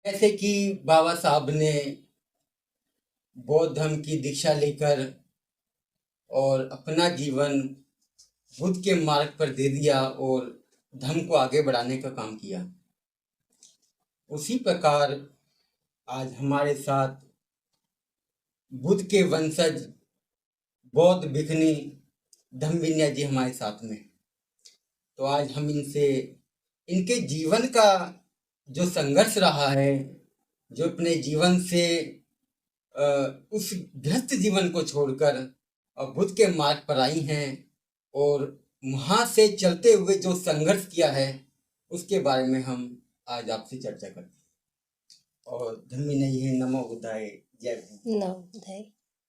जैसे कि बाबा साहब ने बौद्ध धर्म की दीक्षा लेकर और अपना जीवन बुद्ध के मार्ग पर दे दिया और धर्म को आगे बढ़ाने का काम किया। उसी प्रकार आज हमारे साथ बुद्ध के वंशज बौद्ध भिखनी धम्मविनय जी हमारे साथ में। तो आज हम इनसे इनके जीवन का जो संघर्ष रहा है, जो अपने जीवन से उस ग्रस्त जीवन को छोड़कर बुद्ध के मार्ग पर आई हैं और वहाँ से चलते हुए जो संघर्ष किया है उसके बारे में हम आज आपसे चर्चा करते हैं। और धम्मी नहीं है, नमो बुद्धाय, जय भीम। नमो बुद्धाय।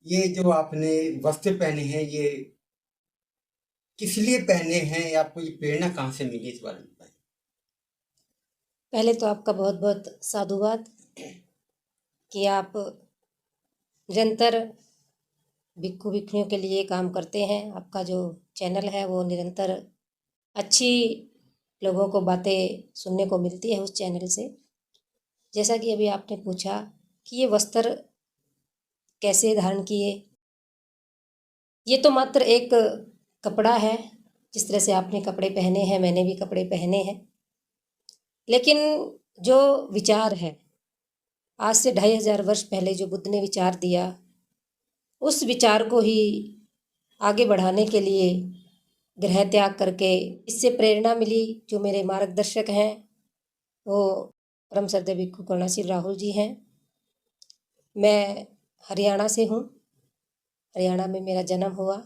ये जो आपने वस्त्र पहने हैं ये किस लिए पहने हैं, आपको ये प्रेरणा कहाँ से मिली, इस बारे में बताइए। पहले तो आपका बहुत बहुत साधुवाद कि आप निरंतर भिक्खु भिक्षुओं के लिए काम करते हैं। आपका जो चैनल है वो निरंतर अच्छी लोगों को बातें सुनने को मिलती है उस चैनल से। जैसा कि अभी आपने पूछा कि ये वस्त्र कैसे धारण किए, ये तो मात्र एक कपड़ा है। जिस तरह से आपने कपड़े पहने हैं, मैंने भी कपड़े पहने हैं, लेकिन जो विचार है आज से 2500 वर्ष पहले जो बुद्ध ने विचार दिया, उस विचार को ही आगे बढ़ाने के लिए गृह त्याग करके इससे प्रेरणा मिली। जो मेरे मार्गदर्शक हैं वो परम श्रद्धेय भिक्खु करुणाशील राहुल जी हैं। मैं हरियाणा से हूँ। हरियाणा में मेरा जन्म हुआ।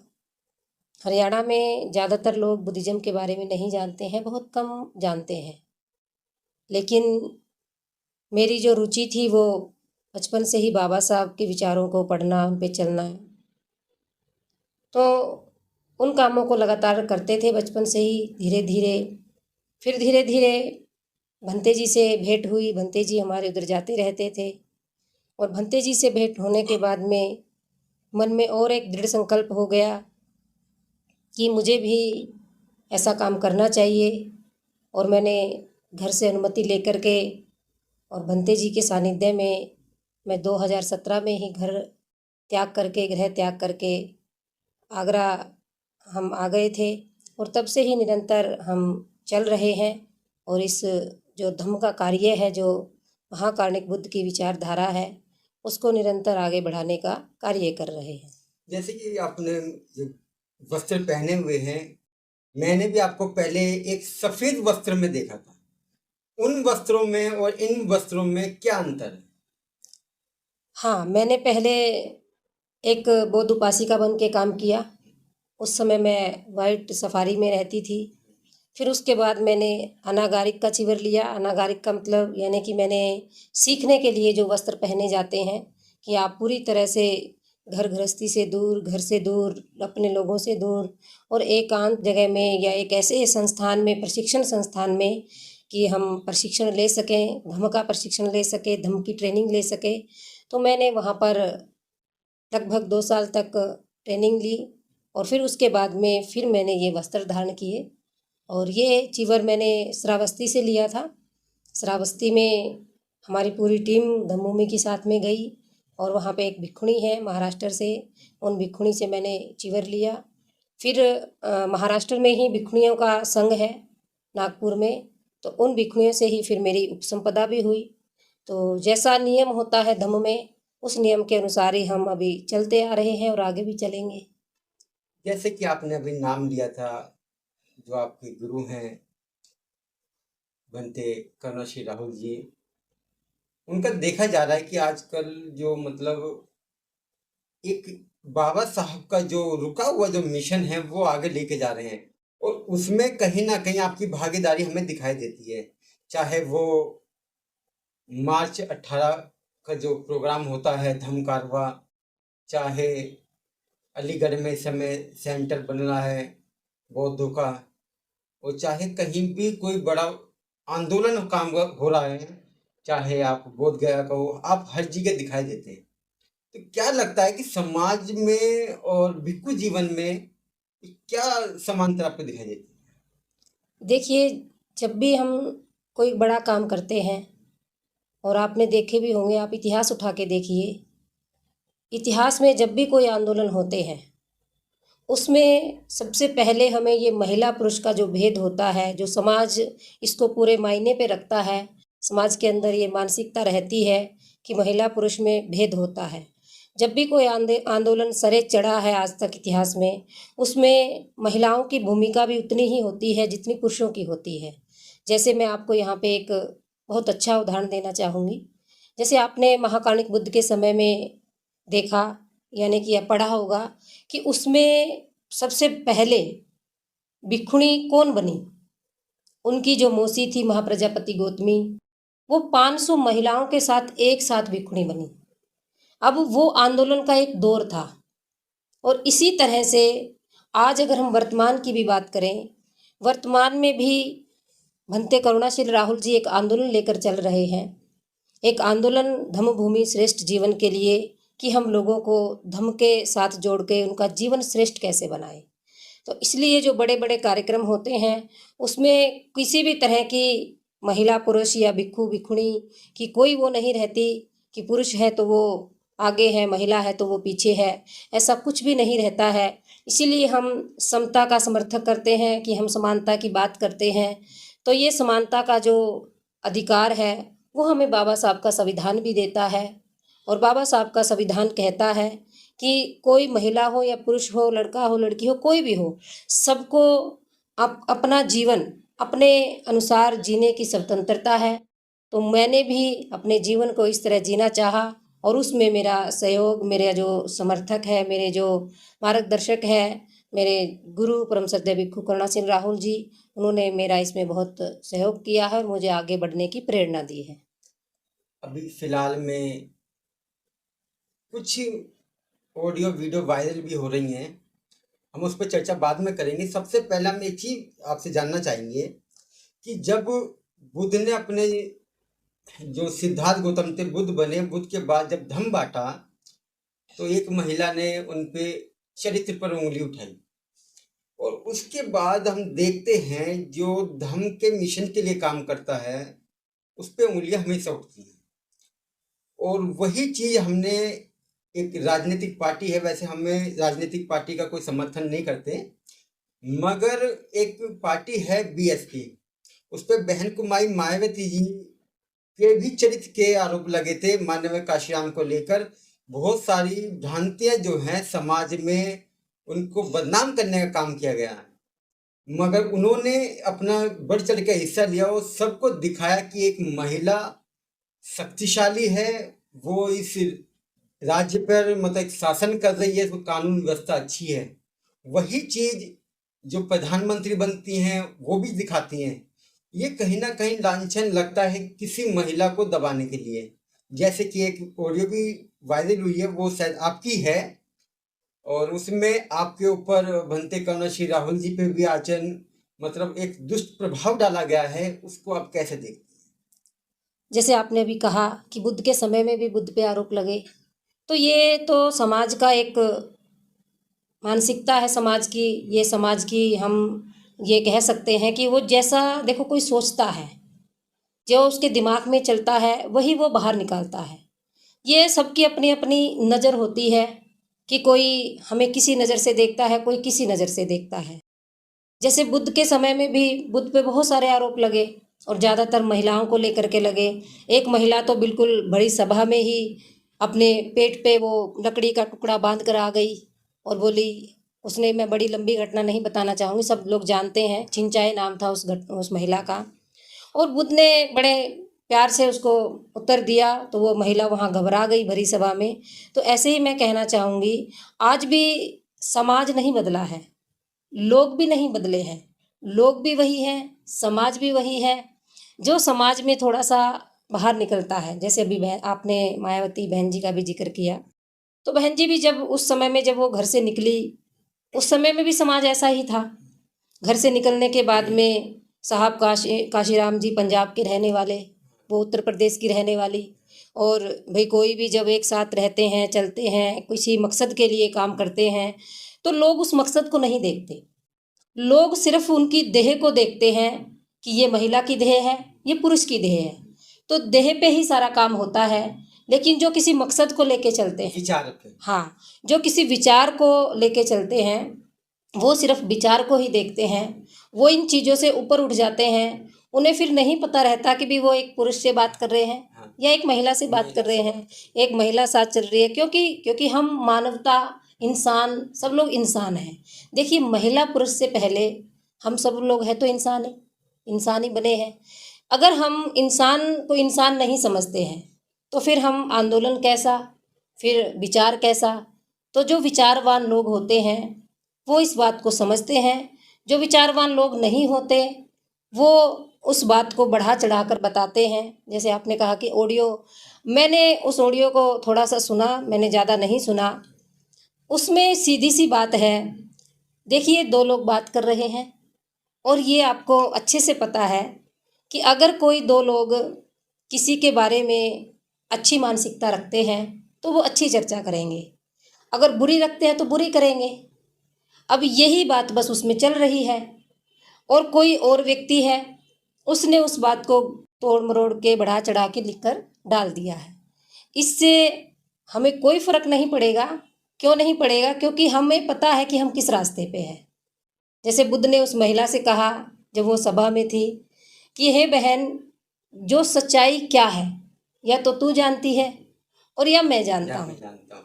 हरियाणा में ज़्यादातर लोग बुद्धिज़्म के बारे में नहीं जानते हैं, बहुत कम जानते हैं, लेकिन मेरी जो रुचि थी वो बचपन से ही बाबा साहब के विचारों को पढ़ना, उन पे चलना, तो उन कामों को लगातार करते थे बचपन से ही। धीरे धीरे फिर धीरे धीरे भंते जी से भेंट हुई। भंते जी हमारे उधर जाते रहते थे और भंते जी से भेंट होने के बाद में मन में और एक दृढ़ संकल्प हो गया कि मुझे भी ऐसा काम करना चाहिए। और मैंने घर से अनुमति लेकर के और भंते जी के सानिध्य में मैं 2017 में ही घर त्याग करके, गृह त्याग करके आगरा हम आ गए थे और तब से ही निरंतर हम चल रहे हैं। और इस जो धम्म का कार्य है, जो महाकारुणिक बुद्ध की विचारधारा है, उसको निरंतर आगे बढ़ाने का कार्य कर रहे हैं। जैसे कि आपने जो वस्त्र पहने हुए हैं, मैंने भी आपको पहले एक सफेद वस्त्र में देखा था। उन वस्त्रों में और इन वस्त्रों में क्या अंतर है? हाँ, मैंने पहले एक बौद्ध उपासिका बन के काम किया। उस समय मैं वाइट सफारी में रहती थी। फिर उसके बाद मैंने अनागारिक का चिवर लिया। अनागारिक का मतलब यानी कि मैंने सीखने के लिए जो वस्त्र पहने जाते हैं कि आप पूरी तरह से घर गृहस्थी से दूर, घर से दूर, अपने लोगों से दूर और एकांत जगह में या एक ऐसे संस्थान में, प्रशिक्षण संस्थान में कि हम प्रशिक्षण ले सकें, धम्म का प्रशिक्षण ले सकें, धम्म की ट्रेनिंग ले सकें। तो मैंने वहाँ पर लगभग 2 साल तक ट्रेनिंग ली और फिर उसके बाद में फिर मैंने ये वस्त्र धारण किए। और ये चिवर मैंने श्रावस्ती से लिया था। श्रावस्ती में हमारी पूरी टीम धम्मभूमि के साथ में गई और वहाँ पे एक भिक्षुणी है महाराष्ट्र से, उन भिक्षुणी से मैंने चिवर लिया। फिर महाराष्ट्र में ही भिक्षुणियों का संघ है नागपुर में, तो उन भिक्षुणियों से ही फिर मेरी उपसंपदा भी हुई। तो जैसा नियम होता है धम्म में, उस नियम के अनुसार ही हम अभी चलते आ रहे हैं और आगे भी चलेंगे। जैसे कि आपने अभी नाम लिया था, जो आपके गुरु हैं बनते करुणाश्री राहुल जी, उनका देखा जा रहा है कि आजकल जो मतलब एक बाबा साहब का जो रुका हुआ जो मिशन है वो आगे लेके जा रहे हैं और उसमें कहीं ना कहीं आपकी भागीदारी हमें दिखाई देती है। चाहे वो मार्च 18 का जो प्रोग्राम होता है धम्म कारवां, चाहे अलीगढ़ में इस समय सेंटर बन रहा है बौद्धों का, और चाहे कहीं भी कोई बड़ा आंदोलन काम हो रहा है, चाहे आप बोध गया का हो, आप हर जगह दिखाई देते हैं। तो क्या लगता है कि समाज में और भिक्खु जीवन में क्या समानता आपको दिखाई देती है? देखिए, जब भी हम कोई बड़ा काम करते हैं और आपने देखे भी होंगे, आप इतिहास उठा के देखिए। इतिहास में जब भी कोई आंदोलन होते हैं, उसमें सबसे पहले हमें ये महिला पुरुष का जो भेद होता है, जो समाज इसको पूरे मायने पे रखता है, समाज के अंदर ये मानसिकता रहती है कि महिला पुरुष में भेद होता है। जब भी कोई आंदोलन सरे चढ़ा है आज तक इतिहास में, उसमें महिलाओं की भूमिका भी उतनी ही होती है जितनी पुरुषों की होती है। जैसे मैं आपको यहाँ पे एक बहुत अच्छा उदाहरण देना चाहूँगी। जैसे आपने महाकाणिक बुद्ध के समय में देखा, यानी कि या पढ़ा होगा कि उसमें सबसे पहले भिक्षुणी कौन बनी? उनकी जो मौसी थी महाप्रजापति गौतमी, वो 500 महिलाओं के साथ एक साथ भिक्षुणी बनी। अब वो आंदोलन का एक दौर था। और इसी तरह से आज अगर हम वर्तमान की भी बात करें, वर्तमान में भी भंते करुणाशील राहुल जी एक आंदोलन लेकर चल रहे हैं। एक आंदोलन धम्मभूमि श्रेष्ठ जीवन के लिए, कि हम लोगों को धम्म के साथ जोड़ के उनका जीवन श्रेष्ठ कैसे बनाए। तो इसलिए जो बड़े बड़े कार्यक्रम होते हैं, उसमें किसी भी तरह की महिला पुरुष या भिक्षु भिक्षुणी की कोई वो नहीं रहती कि पुरुष है तो वो आगे है, महिला है तो वो पीछे है, ऐसा कुछ भी नहीं रहता है। इसीलिए हम समता का समर्थक करते हैं कि हम समानता की बात करते हैं। तो ये समानता का जो अधिकार है वो हमें बाबा साहब का संविधान भी देता है। और बाबा साहब का संविधान कहता है कि कोई महिला हो या पुरुष हो, लड़का हो लड़की हो, कोई भी हो, सबको अपना जीवन अपने अनुसार जीने की स्वतंत्रता है। तो मैंने भी अपने जीवन को इस तरह जीना चाहा, और उसमें मेरा सहयोग, मेरा जो समर्थक है, मेरे जो मार्गदर्शक है, मेरे गुरु परम श्रद्धेय भिक्षु करुणासीन राहुल जी, उन्होंने मेरा इसमें बहुत सहयोग किया है और मुझे आगे बढ़ने की प्रेरणा दी है। अभी फिलहाल में कुछ ऑडियो वीडियो वायरल भी हो रही हैं, हम उस पर चर्चा बाद में करेंगे। सबसे पहला हम एक चीज आपसे जानना चाहेंगे कि जब बुद्ध ने अपने जो सिद्धार्थ गौतम थे, बुद्ध बने, बुद्ध के बाद जब धम्म बांटा, तो एक महिला ने उन पे चरित्र पर उंगली उठाई, और उसके बाद हम देखते हैं जो धम्म के मिशन के लिए काम करता है उस पे उंगलियां हमेशा उठती हैं। और वही चीज हमने, एक राजनीतिक पार्टी है, वैसे हमें राजनीतिक पार्टी का कोई समर्थन नहीं करते, मगर एक पार्टी है बीएसपी, उस पर बहन कुमारी मायावती जी के भी चरित्र के आरोप लगे थे माननीय काशीराम को लेकर। बहुत सारी भ्रांतियां जो हैं समाज में, उनको बदनाम करने का काम किया गया है, मगर उन्होंने अपना बढ़ चढ़ के हिस्सा लिया और सबको दिखाया कि एक महिला शक्तिशाली है, वो इस राज्य पर मतलब एक शासन कर रही है, तो कानून व्यवस्था अच्छी है। वही चीज जो प्रधानमंत्री बनती हैं वो भी दिखाती हैं। ये कहीं ना कहीं लांछन लगता है किसी महिला को दबाने के लिए। जैसे कि एक ऑडियो भी वायरल हुई है, वो शायद आपकी है, और उसमें आपके ऊपर भंते करुणाशील राहुल जी पे भी आचरण, मतलब एक दुष्ट प्रभाव डाला गया है, उसको आप कैसे देखते हैं? जैसे आपने अभी कहा कि बुद्ध के समय में भी बुद्ध पे आरोप लगे, तो ये तो समाज का एक मानसिकता है समाज की। ये समाज की हम ये कह सकते हैं कि वो जैसा देखो कोई सोचता है, जो उसके दिमाग में चलता है वही वो बाहर निकालता है। ये सबकी अपनी अपनी नज़र होती है कि कोई हमें किसी नज़र से देखता है, कोई किसी नज़र से देखता है। जैसे बुद्ध के समय में भी बुद्ध पे बहुत सारे आरोप लगे, और ज़्यादातर महिलाओं को लेकर के लगे। एक महिला तो बिल्कुल बड़ी सभा में ही अपने पेट पे वो लकड़ी का टुकड़ा बांध कर आ गई और बोली, उसने, मैं बड़ी लंबी घटना नहीं बताना चाहूँगी, सब लोग जानते हैं, छिंचाई नाम था उस महिला का। और बुद्ध ने बड़े प्यार से उसको उत्तर दिया, तो वो महिला वहाँ घबरा गई भरी सभा में। तो ऐसे ही मैं कहना चाहूँगी, आज भी समाज नहीं बदला है, लोग भी नहीं बदले हैं, लोग भी वही हैं, समाज भी वही है। जो समाज में थोड़ा सा बाहर निकलता है, जैसे अभी आपने मायावती बहन जी का भी जिक्र किया, तो बहन जी भी जब उस समय में जब वो घर से निकली, उस समय में भी समाज ऐसा ही था। घर से निकलने के बाद में साहब काशीराम जी पंजाब के रहने वाले, वो उत्तर प्रदेश की रहने वाली, और भाई कोई भी जब एक साथ रहते हैं, चलते हैं, किसी मकसद के लिए काम करते हैं, तो लोग उस मकसद को नहीं देखते। लोग सिर्फ उनकी देह को देखते हैं कि ये महिला की देह है, ये पुरुष की देह है। तो देह पे ही सारा काम होता है, लेकिन जो किसी मकसद को लेके चलते हैं, विचार पे। हाँ, जो किसी विचार को लेके चलते हैं, वो सिर्फ विचार को ही देखते हैं, वो इन चीज़ों से ऊपर उठ जाते हैं। उन्हें फिर नहीं पता रहता कि भी वो एक पुरुष से बात कर रहे हैं हाँ, या एक महिला से बात कर रहे हैं, एक महिला साथ चल रही है, क्योंकि हम मानवता, इंसान, सब लोग इंसान हैं। देखिए, महिला पुरुष से पहले हम सब लोग हैं तो इंसान ही बने हैं। अगर हम इंसान को इंसान नहीं समझते हैं तो फिर हम आंदोलन कैसा, फिर विचार कैसा। तो जो विचारवान लोग होते हैं वो इस बात को समझते हैं, जो विचारवान लोग नहीं होते वो उस बात को बढ़ा चढ़ा कर बताते हैं। जैसे आपने कहा कि ऑडियो, मैंने उस ऑडियो को थोड़ा सा सुना, मैंने ज़्यादा नहीं सुना। उसमें सीधी सी बात है, देखिए 2 लोग बात कर रहे हैं और ये आपको अच्छे से पता है कि अगर कोई 2 लोग किसी के बारे में अच्छी मानसिकता रखते हैं तो वो अच्छी चर्चा करेंगे, अगर बुरी रखते हैं तो बुरी करेंगे। अब यही बात बस उसमें चल रही है और कोई और व्यक्ति है, उसने उस बात को तोड़ मरोड़ के बढ़ा चढ़ा के लिख कर डाल दिया है। इससे हमें कोई फ़र्क नहीं पड़ेगा। क्यों नहीं पड़ेगा? क्योंकि हमें पता है कि हम किस रास्ते पे हैं। जैसे बुद्ध ने उस महिला से कहा जब वो सभा में थी कि हे बहन, जो सच्चाई क्या है या तो तू जानती है और या मैं जानता या हूँ। मैं जानता हूँ।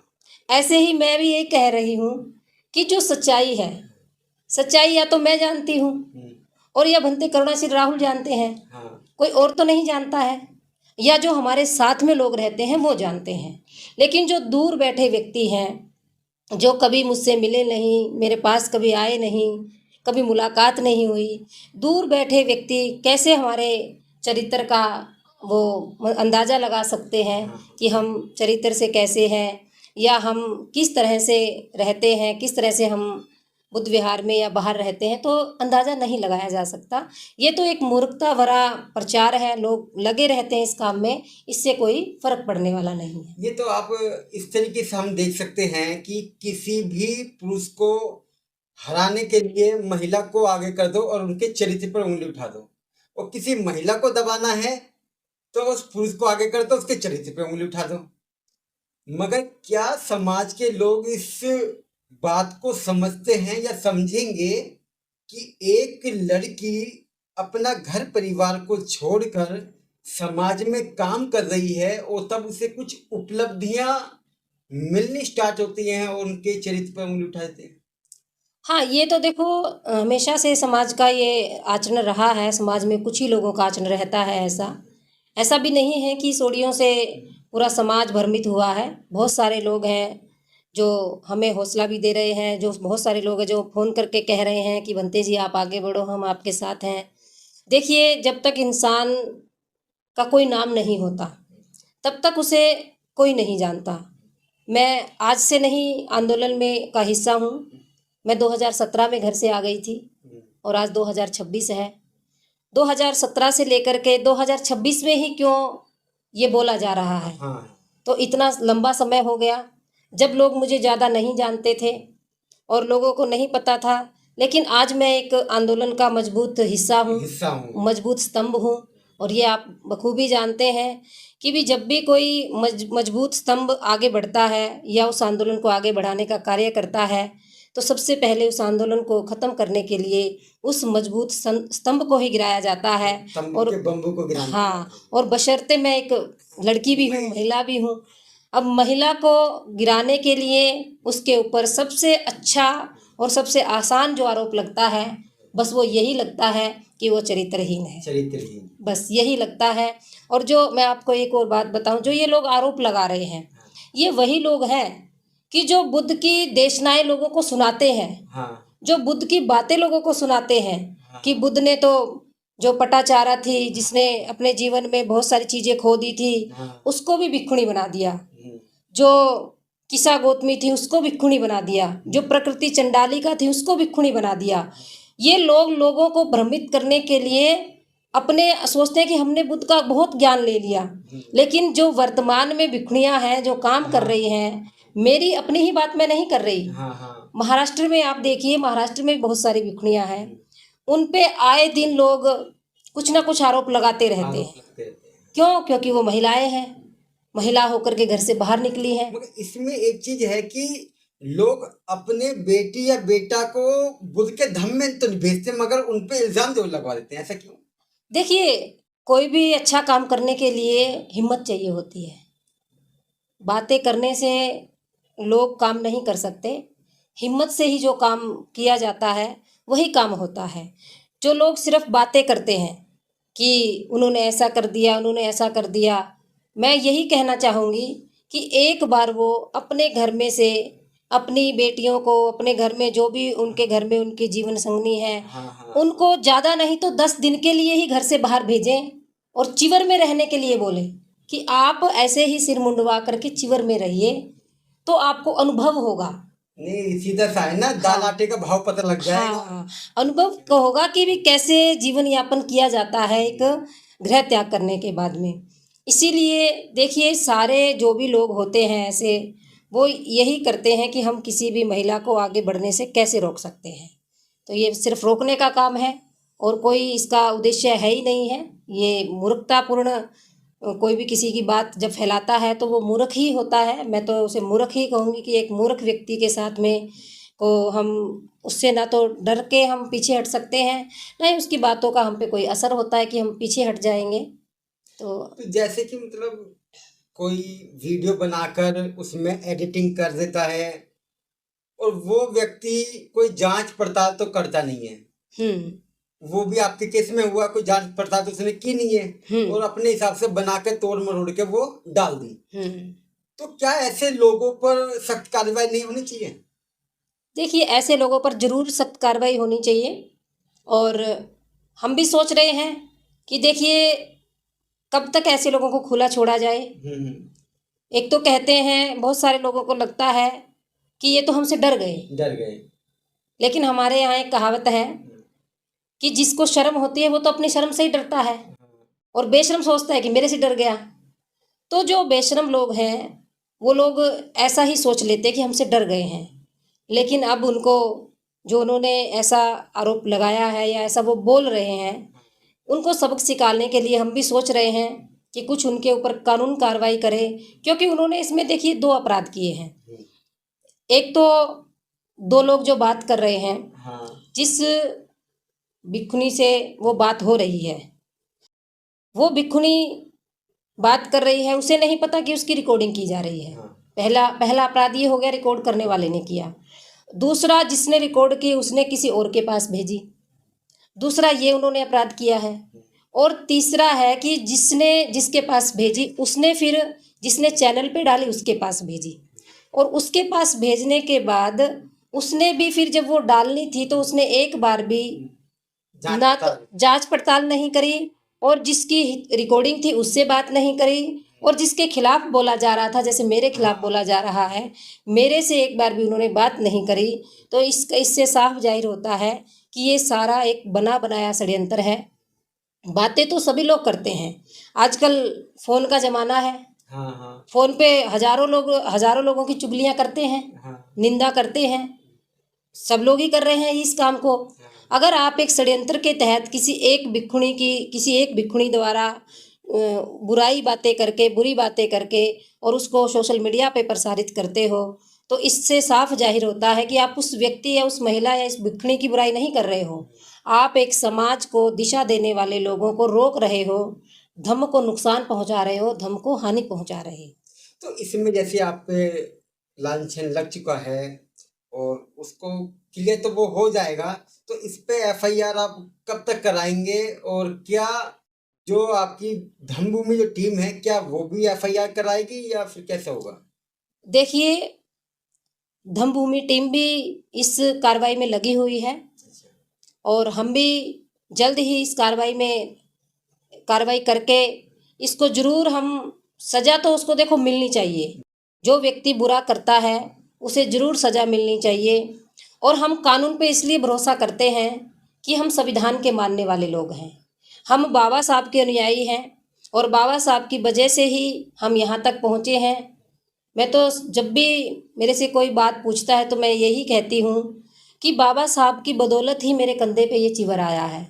ऐसे ही मैं भी यही कह रही हूँ कि जो सच्चाई है, सच्चाई या तो मैं जानती हूँ और या भंते करुणा सिंह राहुल जानते हैं, हाँ, कोई और तो नहीं जानता है, या जो हमारे साथ में लोग रहते हैं वो जानते हैं। लेकिन जो दूर बैठे व्यक्ति हैं, जो कभी मुझसे मिले नहीं, मेरे पास कभी आए नहीं, कभी मुलाकात नहीं हुई, दूर बैठे व्यक्ति कैसे हमारे चरित्र का वो अंदाज़ा लगा सकते हैं कि हम चरित्र से कैसे हैं या हम किस तरह से रहते हैं, किस तरह से हम बुद्ध विहार में या बाहर रहते हैं, तो अंदाज़ा नहीं लगाया जा सकता। ये तो एक मूर्खता भरा प्रचार है, लोग लगे रहते हैं इस काम में, इससे कोई फर्क पड़ने वाला नहीं है। ये तो आप इस तरीके से हम देख सकते हैं कि किसी भी पुरुष को हराने के लिए महिला को आगे कर दो और उनके चरित्र पर उंगली उठा दो, और किसी महिला को दबाना है तो उस पुरुष को आगे कर दो, उसके चरित्र पर उंगली उठा दो। मगर क्या समाज के लोग इस बात को समझते हैं या समझेंगे कि एक लड़की अपना घर परिवार को छोड़कर समाज में काम कर रही है और तब उसे कुछ उपलब्धियां मिलनी स्टार्ट होती हैं और उनके चरित्र पर उंगली उठाते हैं। हाँ, ये तो देखो हमेशा से समाज का ये आचरण रहा है, समाज में कुछ ही लोगों का आचरण रहता है ऐसा। ऐसा भी नहीं है कि सोडियों से पूरा समाज भ्रमित हुआ है, बहुत सारे लोग हैं जो हमें हौसला भी दे रहे हैं, जो बहुत सारे लोग हैं जो फ़ोन करके कह रहे हैं कि बंते जी आप आगे बढ़ो, हम आपके साथ हैं। देखिए, जब तक इंसान का कोई नाम नहीं होता, तब तक उसे कोई नहीं जानता। मैं आज से नहीं आंदोलन में का हिस्सा हूँ, मैं 2017 में घर से आ गई थी और आज 2026 है। 2017 से लेकर के 2026 में ही क्यों ये बोला जा रहा है, हाँ, तो इतना लंबा समय हो गया जब लोग मुझे ज़्यादा नहीं जानते थे और लोगों को नहीं पता था, लेकिन आज मैं एक आंदोलन का मजबूत हिस्सा हूँ, मजबूत स्तंभ हूँ। और ये आप बखूबी जानते हैं कि भी जब भी कोई मजबूत स्तंभ आगे बढ़ता है या उस आंदोलन को आगे बढ़ाने का कार्य करता है, तो सबसे पहले उस आंदोलन को ख़त्म करने के लिए उस मजबूत स्तंभ को ही गिराया जाता है। और बम्बू को गिराना। हाँ, और बशर्ते मैं एक लड़की भी हूँ, महिला भी हूँ। अब महिला को गिराने के लिए उसके ऊपर सबसे अच्छा और सबसे आसान जो आरोप लगता है, बस वो यही लगता है कि वो चरित्रहीन है, चरित्रहीन, बस यही लगता है। और जो मैं आपको एक और बात बताऊं, जो ये लोग आरोप लगा रहे हैं, ये वही लोग हैं कि जो बुद्ध की देशनाएं लोगों को सुनाते हैं, हाँ, जो बुद्ध की बातें लोगों को सुनाते हैं कि बुद्ध ने तो जो पटाचारा थी, जिसने अपने जीवन में बहुत सारी चीज़ें खो दी थी, उसको भी भिक्षुणी बना दिया। जो किसा गौतमी थी उसको भिक्षुणी बना दिया, जो प्रकृति चंडालिका थी उसको भिक्षुणी बना दिया। ये लोग लोगों को भ्रमित करने के लिए अपने सोचते हैं कि हमने बुद्ध का बहुत ज्ञान ले लिया, लेकिन जो वर्तमान में भिक्षुणियाँ हैं जो काम कर रही हैं, मेरी अपनी ही बात मैं नहीं कर रही, महाराष्ट्र में आप देखिए, महाराष्ट्र में बहुत सारी भिक्षुणियाँ हैं, उन पे आए दिन लोग कुछ ना कुछ आरोप लगाते रहते हैं क्यों? क्योंकि वो महिलाएं हैं, महिला होकर के घर से बाहर निकली हैं। मगर इसमें एक चीज है कि लोग अपने बेटी या बेटा को बुद्ध के धम्म में तो नहीं भेजते, मगर उन पे इल्जाम जरूर लगवा देते हैं, ऐसा क्यों? देखिए, कोई भी अच्छा काम करने के लिए हिम्मत चाहिए होती है। बातें करने से लोग काम नहीं कर सकते, हिम्मत से ही जो काम किया जाता है वही काम होता है। जो लोग सिर्फ बातें करते हैं कि उन्होंने ऐसा कर दिया, उन्होंने ऐसा कर दिया, मैं यही कहना चाहूँगी कि एक बार वो अपने घर में से अपनी बेटियों को, अपने घर में जो भी उनके घर में उनकी जीवन संगनी है, हाँ हाँ। उनको ज़्यादा नहीं तो 10 दिन के लिए ही घर से बाहर भेजें और चिवर में रहने के लिए बोलें कि आप ऐसे ही सिर मुंडवा करके चिवर में रहिए, तो आपको अनुभव होगा। नहीं, सीधा सा है ना, दाल हाँ। आटे का भाव पता लग जाएगा। हाँ, अनुभव को होगा कि भी कैसे जीवन यापन किया जाता है एक गृह त्याग करने के बाद में। इसीलिए देखिए, सारे जो भी लोग होते हैं ऐसे, वो यही करते हैं कि हम किसी भी महिला को आगे बढ़ने से कैसे रोक सकते हैं। तो ये सिर्फ रोकने का काम है और कोई इसका उद्देश्य है ही नहीं है। ये मूर्खतापूर्ण कोई भी किसी की बात जब फैलाता है तो वो मूर्ख ही होता है। मैं तो उसे मूर्ख ही कहूँगी कि एक मूर्ख व्यक्ति के साथ में को हम उससे ना तो डर के हम पीछे हट सकते हैं, ना ही उसकी बातों का हम पे कोई असर होता है कि हम पीछे हट जाएंगे। तो तो जैसे कि मतलब कोई वीडियो बनाकर उसमें एडिटिंग कर देता है और वो व्यक्ति कोई जांच पड़ताल तो करता नहीं है। हम्म वो भी आपके केस में हुआ, कोई जांच पड़ताल तो उसने की नहीं है और अपने हिसाब से बना के तोड़ मरोड़ के वो डाल दी। तो क्या ऐसे लोगों पर सख्त कार्रवाई नहीं होनी चाहिए? देखिए, ऐसे लोगों पर ज़रूर सख्त कार्रवाई होनी चाहिए और हम भी सोच रहे हैं कि देखिए, कब तक ऐसे लोगों को खुला छोड़ा जाए। एक तो कहते हैं, बहुत सारे लोगों को लगता है कि ये तो हमसे डर गए, लेकिन हमारे यहाँ एक कहावत है कि जिसको शर्म होती है वो तो अपनी शर्म से ही डरता है और बेशर्म सोचता है कि मेरे से डर गया। तो जो बेशर्म लोग हैं वो लोग ऐसा ही सोच लेते हैं कि हमसे डर गए हैं, लेकिन अब उनको, जो उन्होंने ऐसा आरोप लगाया है या ऐसा वो बोल रहे हैं, उनको सबक सिखाने के लिए हम भी सोच रहे हैं कि कुछ उनके ऊपर कानून कार्रवाई करें, क्योंकि उन्होंने इसमें देखिए 2 अपराध किए हैं। एक तो 2 लोग जो बात कर रहे हैं, जिस भिखुनी से वो बात हो रही है, वो भिखुनी बात कर रही है, उसे नहीं पता कि उसकी रिकॉर्डिंग की जा रही है। पहला अपराध ये हो गया, रिकॉर्ड करने वाले ने किया। दूसरा, जिसने रिकॉर्ड की उसने किसी और के पास भेजी, दूसरा ये उन्होंने अपराध किया है। और तीसरा है कि जिसके पास भेजी उसने फिर जिसने चैनल पे डाली उसके पास भेजी, और उसके पास भेजने के बाद उसने भी फिर जब वो डालनी थी तो उसने एक बार भी ना तो जांच पड़ताल नहीं करी, और जिसकी रिकॉर्डिंग थी उससे बात नहीं करी, और जिसके खिलाफ बोला जा रहा था, जैसे मेरे खिलाफ बोला जा रहा है, मेरे से एक बार भी उन्होंने बात नहीं करी। तो इससे साफ जाहिर होता है कि ये सारा एक बना बनाया षड्यंत्र है। बातें तो सभी लोग करते हैं, आजकल फ़ोन का ज़माना है। फ़ोन पे हज़ारों लोगों की चुगलियाँ करते हैं, निंदा करते हैं, सब लोग ही कर रहे हैं इस काम को। अगर आप एक षड्यंत्र के तहत किसी एक भिखुणी द्वारा बुरी बातें करके और उसको सोशल मीडिया पे प्रसारित करते हो, तो इससे साफ जाहिर होता है कि आप उस व्यक्ति या उस महिला या इस भिखुणी की बुराई नहीं कर रहे हो, आप एक समाज को दिशा देने वाले लोगों को रोक रहे हो, धर्म को नुकसान पहुंचा रहे हो, धर्म को हानि पहुंचा रहे हो। तो इसमें जैसे आप पे लांछन लग चुका है और उसको क्लियर तो वो हो जाएगा, तो इस पे एफआईआर आप कब तक कराएंगे? और क्या जो आपकी धर्मभूमि जो टीम है, क्या वो भी एफआईआर कराएगी या फिर कैसे होगा? देखिए, धर्मभूमि टीम भी इस कार्रवाई में लगी हुई है और हम भी जल्द ही इस कार्रवाई करके इसको ज़रूर हम सज़ा तो उसको देखो मिलनी चाहिए। जो व्यक्ति बुरा करता है उसे ज़रूर सज़ा मिलनी चाहिए। और हम कानून पे इसलिए भरोसा करते हैं कि हम संविधान के मानने वाले लोग हैं, हम बाबा साहब के अनुयायी हैं और बाबा साहब की वजह से ही हम यहाँ तक पहुँचे हैं। मैं तो जब भी मेरे से कोई बात पूछता है तो मैं यही कहती हूँ कि बाबा साहब की बदौलत ही मेरे कंधे पे ये चिवर आया है,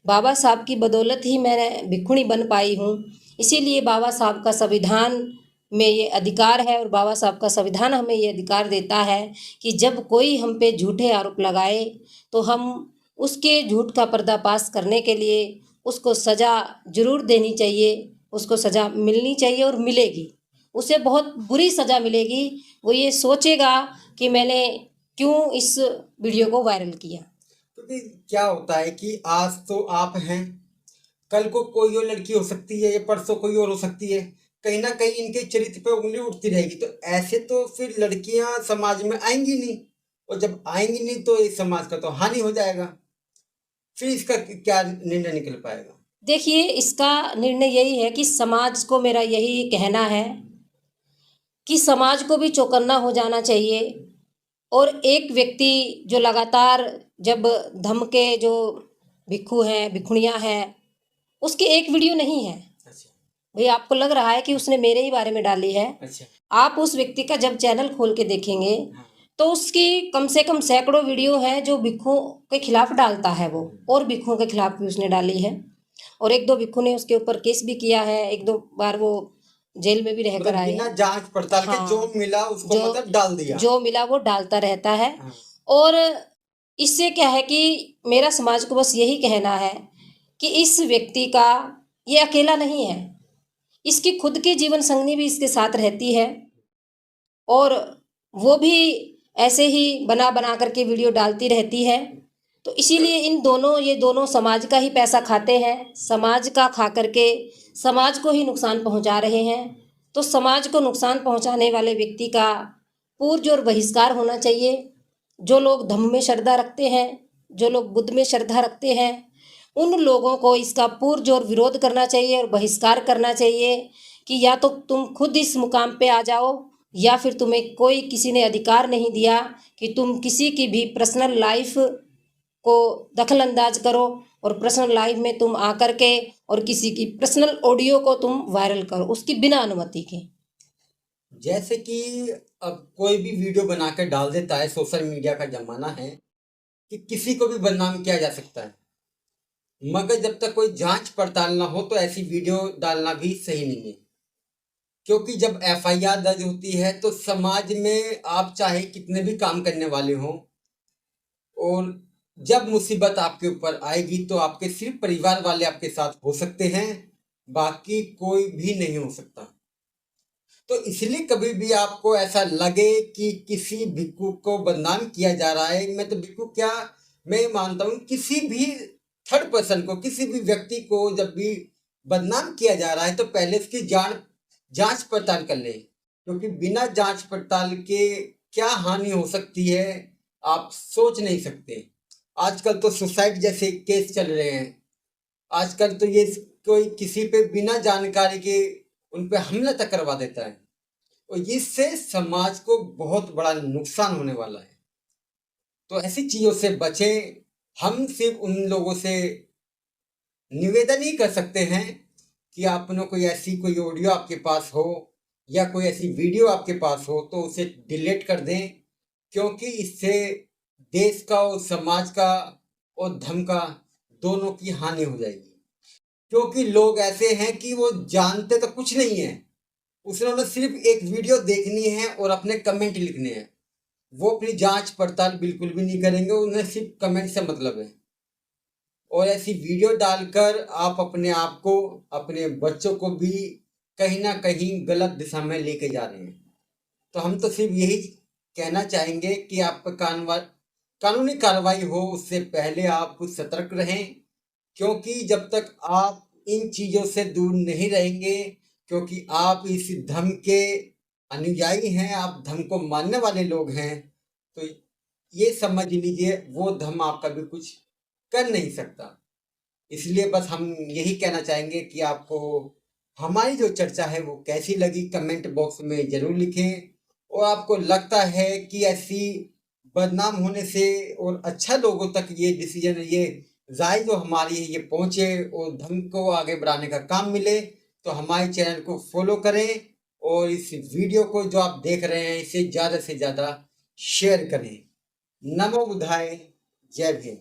बाबा साहब की बदौलत ही मैं भिखुणी बन पाई हूँ। इसीलिए बाबा साहब का संविधान में ये अधिकार है और बाबा साहब का संविधान हमें ये अधिकार देता है कि जब कोई हम पे झूठे आरोप लगाए तो हम उसके झूठ का पर्दाफाश करने के लिए उसको सज़ा ज़रूर देनी चाहिए, उसको सज़ा मिलनी चाहिए और मिलेगी। उसे बहुत बुरी सज़ा मिलेगी। वो ये सोचेगा कि मैंने क्यों इस वीडियो को वायरल किया। क्योंकि क्या होता है कि आज तो आप हैं, कल को कोई और लड़की हो सकती है, या परसों कोई और हो सकती है। कहीं ना कहीं इनके चरित्र पे उंगली उठती रहेगी, तो ऐसे तो फिर लड़कियां समाज में आएंगी नहीं, और जब आएंगी नहीं तो इस समाज का तो हानि हो जाएगा। फिर इसका क्या निर्णय निकल पाएगा? देखिए, इसका निर्णय यही है कि समाज को मेरा यही कहना है कि समाज को भी चौकन्ना हो जाना चाहिए। और एक व्यक्ति जो लगातार जब धम्म के जो भिक्खु हैं, भिक्षुणियाँ हैं, उसकी एक वीडियो नहीं है। अच्छा। भाई आपको लग रहा है कि उसने मेरे ही बारे में डाली है। अच्छा। आप उस व्यक्ति का जब चैनल खोल के देखेंगे हाँ। तो उसकी कम से कम सैकड़ों वीडियो हैं जो भिक्षुओं के खिलाफ डालता है वो, और भिक्षुओं के खिलाफ भी उसने डाली है। और एक दो भिक्षु ने उसके ऊपर केस भी किया है, एक दो बार वो जेल में भी रहकर मतलब आए बिना हैं। जांच पड़ताल के हाँ, जो मिला उसको जो मतलब डाल दिया। जो मिला वो डालता रहता है। हाँ। और इससे क्या है कि मेरा समाज को बस यही कहना है कि इस व्यक्ति का ये अकेला नहीं है, इसकी खुद की जीवन संगनी भी इसके साथ रहती है, और वो भी ऐसे ही बना बना करके वीडियो डालती रहती है। तो इसीलिए ये दोनों समाज का ही पैसा खाते हैं, समाज का खा करके समाज को ही नुकसान पहुंचा रहे हैं। तो समाज को नुकसान पहुंचाने वाले व्यक्ति का पुरजोर बहिष्कार होना चाहिए। जो लोग धम्म में श्रद्धा रखते हैं, जो लोग बुद्ध में श्रद्धा रखते हैं, उन लोगों को इसका पुरजोर विरोध करना चाहिए और बहिष्कार करना चाहिए कि या तो तुम खुद इस मुकाम पे आ जाओ, या फिर तुम्हें कोई किसी ने अधिकार नहीं दिया कि तुम किसी की भी पर्सनल लाइफ को दखल अंदाज करो, और पर्सनल लाइफ में तुम आकर के और किसी की पर्सनल ऑडियो को तुम वायरल करो उसकी बिना अनुमति के। जैसे कि अब कोई भी वीडियो बनाकर डाल देता है, सोशल मीडिया का जमाना है कि किसी को भी बदनाम किया जा सकता है, मगर जब तक कोई जांच पड़ताल ना हो तो ऐसी वीडियो डालना भी सही नहीं है। क्योंकि जब एफआईआर दर्ज होती है तो समाज में आप चाहे कितने भी काम करने वाले हों, और जब मुसीबत आपके ऊपर आएगी तो आपके सिर्फ परिवार वाले आपके साथ हो सकते हैं, बाकी कोई भी नहीं हो सकता। तो इसलिए कभी भी आपको ऐसा लगे कि किसी भिक्खु को बदनाम किया जा रहा है, मैं तो भिक्खु क्या, मैं मानता हूँ किसी भी थर्ड पर्सन को, किसी भी व्यक्ति को जब भी बदनाम किया जा रहा है तो पहले उसकी जांच पड़ताल कर ले। क्योंकि बिना जांच पड़ताल के क्या हानि हो सकती है आप सोच नहीं सकते। आजकल तो सुसाइड जैसे केस चल रहे हैं, आजकल तो ये कोई किसी पे बिना जानकारी के उन पे हमला तक करवा देता है, और इससे समाज को बहुत बड़ा नुकसान होने वाला है। तो ऐसी चीज़ों से बचें। हम सिर्फ उन लोगों से निवेदन ही कर सकते हैं कि आपने कोई ऑडियो आपके पास हो या कोई ऐसी वीडियो आपके पास हो तो उसे डिलीट कर दें, क्योंकि इससे देश का और समाज का और धर्म का दोनों की हानि हो जाएगी। क्योंकि लोग ऐसे हैं कि वो जानते तो कुछ नहीं है, उसने सिर्फ एक वीडियो देखनी है और अपने कमेंट लिखने हैं, वो अपनी जांच पड़ताल बिल्कुल भी नहीं करेंगे, उन्हें सिर्फ कमेंट से मतलब है। और ऐसी वीडियो डालकर आप अपने आप को, अपने बच्चों को भी कहीं ना कहीं गलत दिशा में लेके जा रहे हैं। तो हम तो सिर्फ यही कहना चाहेंगे कि आप कानूनी कार्रवाई हो उससे पहले आप सतर्क रहें, क्योंकि जब तक आप इन चीज़ों से दूर नहीं रहेंगे, क्योंकि आप इस धर्म के अनुयायी हैं, आप धर्म को मानने वाले लोग हैं, तो ये समझ लीजिए वो धर्म आपका भी कुछ कर नहीं सकता। इसलिए बस हम यही कहना चाहेंगे कि आपको हमारी जो चर्चा है वो कैसी लगी कमेंट बॉक्स में ज़रूर लिखें, और आपको लगता है कि ऐसी बदनाम होने से और अच्छा लोगों तक ये डिसीजन, ये राय जो हमारी है ये पहुँचे और धर्म को आगे बढ़ाने का काम मिले, तो हमारे चैनल को फॉलो करें और इस वीडियो को जो आप देख रहे हैं इसे ज़्यादा से ज़्यादा शेयर करें। नमो बुद्धाय, जय भीम।